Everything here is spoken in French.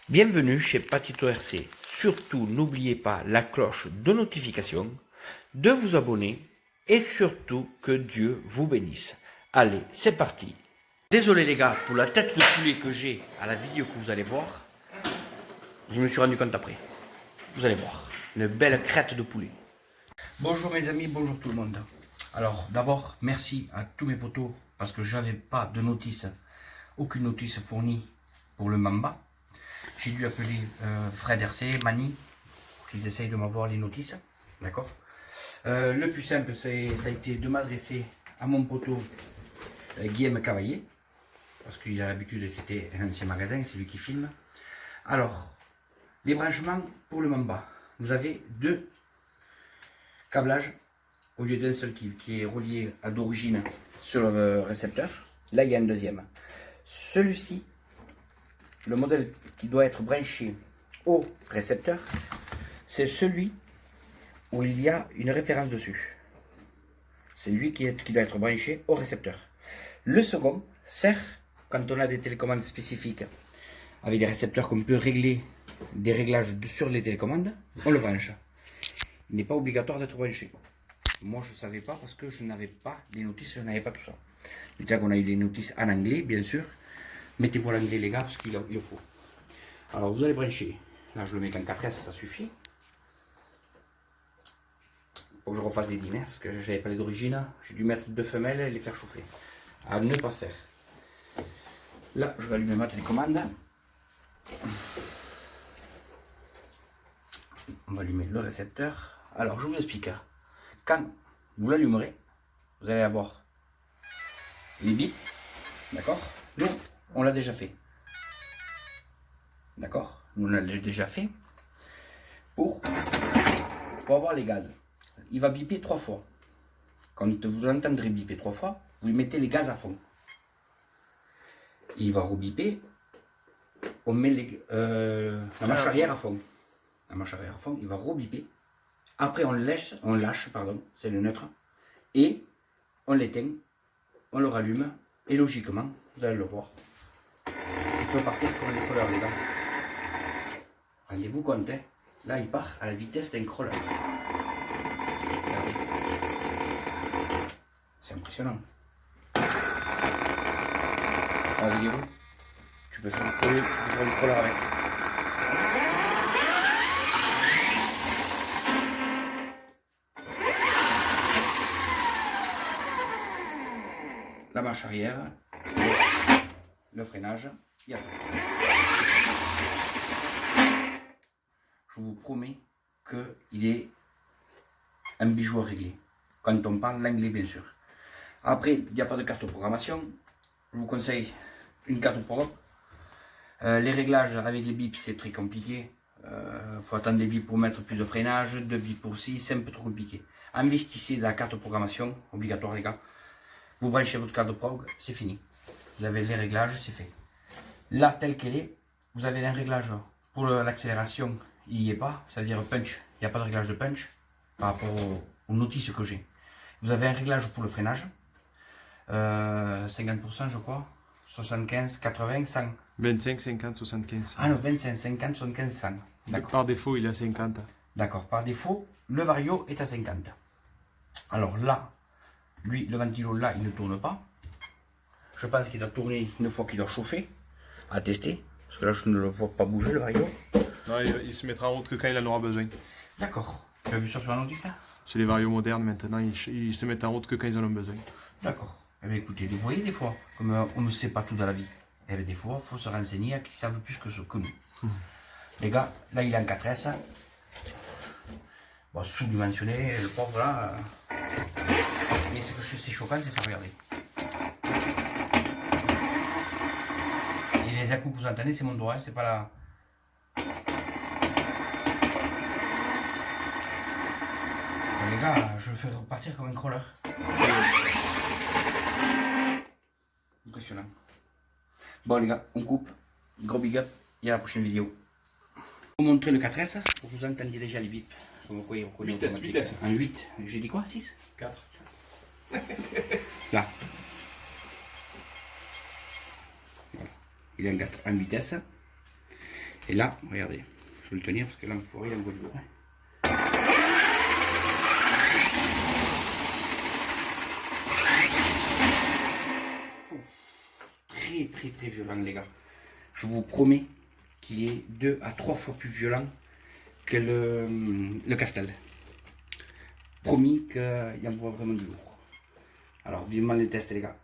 Bienvenue chez Patito RC. Surtout, n'oubliez pas la cloche de notification, de vous abonner et surtout que Dieu vous bénisse. Allez, c'est parti. Désolé les gars pour la tête de poulet que j'ai à la vidéo que vous allez voir. Je me suis rendu compte après. Vous allez voir, une belle crête de poulet. Bonjour mes amis, bonjour tout le monde. Alors d'abord, merci à tous mes potos parce que j'avais pas de notice, aucune notice fournie pour le Mamba. J'ai dû appeler Fred RC, Mani, pour qu'ils essayent de m'avoir les notices. D'accord. Le plus simple, ça a été de m'adresser à mon poteau Guillaume Cavalier, parce qu'il a l'habitude, c'était un ancien magasin, c'est lui qui filme. Alors, les branchements pour le Mamba. Vous avez deux câblages au lieu d'un seul qui est relié à d'origine sur le récepteur. Là, il y a un deuxième. Celui-ci, le modèle qui doit être branché au récepteur, c'est celui où il y a une référence dessus. C'est lui qui doit être branché au récepteur. Le second sert quand on a des télécommandes spécifiques avec des récepteurs qu'on peut régler des réglages sur les télécommandes, on le branche. Il n'est pas obligatoire d'être branché. Moi je ne savais pas parce que je n'avais pas des notices, je n'avais pas tout ça. Déjà qu'on a eu des notices en anglais bien sûr. Mettez-vous l'anglais les gars parce qu'il le faut. Alors vous allez brancher. Là je le mets qu'en 4S, ça suffit. Faut que je refasse les dîners parce que je n'avais pas les d'origine. J'ai dû mettre deux femelles et les faire chauffer. À ne pas faire. Là je vais allumer ma télécommande. On va allumer le récepteur. Alors je vous explique. Quand vous l'allumerez, vous allez avoir les bips. D'accord. Nous, on l'a déjà fait. D'accord. Nous, on l'a déjà fait. Pour avoir les gaz. Il va biper 3 fois. Quand vous entendrez biper 3 fois, vous mettez les gaz à fond. Il va rebiper. On met la marche arrière à fond. La marche arrière à fond, il va rebiper. Après, on lâche, pardon, c'est le neutre. Et on l'éteint, on le rallume. Et logiquement, vous allez le voir. Il peut partir comme un crawler, les gars. Rendez-vous compte, hein. Là, il part à la vitesse d'un crawler. Regardez. C'est impressionnant. La vidéo, tu peux faire du crawler avec. La marche arrière, le freinage, et après. Je vous promets qu'il est un bijou à régler. Quand on parle l'anglais, bien sûr. Après, il n'y a pas de carte de programmation. Je vous conseille une carte de programme. Les réglages avec les bips, c'est très compliqué. Faut attendre des bips pour mettre plus de freinage, 2 bips pour ci, c'est un peu trop compliqué. Investissez dans la carte de programmation, obligatoire les gars. Vous branchez votre carte de prog, c'est fini. Vous avez les réglages, c'est fait. Là, telle qu'elle est, vous avez un réglage pour l'accélération, il n'y est pas, c'est-à-dire punch. Il n'y a pas de réglage de punch par rapport aux notices que j'ai. Vous avez un réglage pour le freinage, 50% je crois, 75, 80, 100. 25, 50, 75. Ah non, 25, 50, 75, 100. D'accord. Par défaut, il est à 50. D'accord, par défaut, le vario est à 50. Alors là, lui, le ventilo là, il ne tourne pas. Je pense qu'il doit tourner une fois qu'il doit chauffer. À tester. Parce que là, je ne le vois pas bouger, le vario. Non, il se mettra en route que quand il en aura besoin. D'accord. Tu as vu ça sur la notice, ça? C'est les varios modernes maintenant, ils se mettent en route que quand ils en ont besoin. D'accord. Eh bien, écoutez, vous voyez, des fois, comme on ne sait pas tout dans la vie, eh bien, des fois, il faut se renseigner à qui savent plus que nous. Les gars, là, il est en 4S. Bon, sous-dimensionné, le pauvre là. Mais ce que je c'est choquant, c'est ça, regardez. Et les à-coups que vous entendez, c'est mon doigt, c'est pas la. Bon, les gars, je le fais repartir comme un crawler. Impressionnant. Bon, les gars, on coupe. Gros big up. Et à la prochaine vidéo. Je vais vous montrer le 4S pour que vous entendiez déjà les bips. 8S. Un 8. J'ai dit quoi? 6? 4. Là. Voilà. Il est en vitesse. Et là, regardez, je vais le tenir parce que l'enfoiré il envoie du lourd. Très très très violent les gars. Je vous promets qu'il est 2 à 3 fois plus violent que le Castel. Promis qu'il envoie vraiment du lourd. Alors vivement les tests les gars.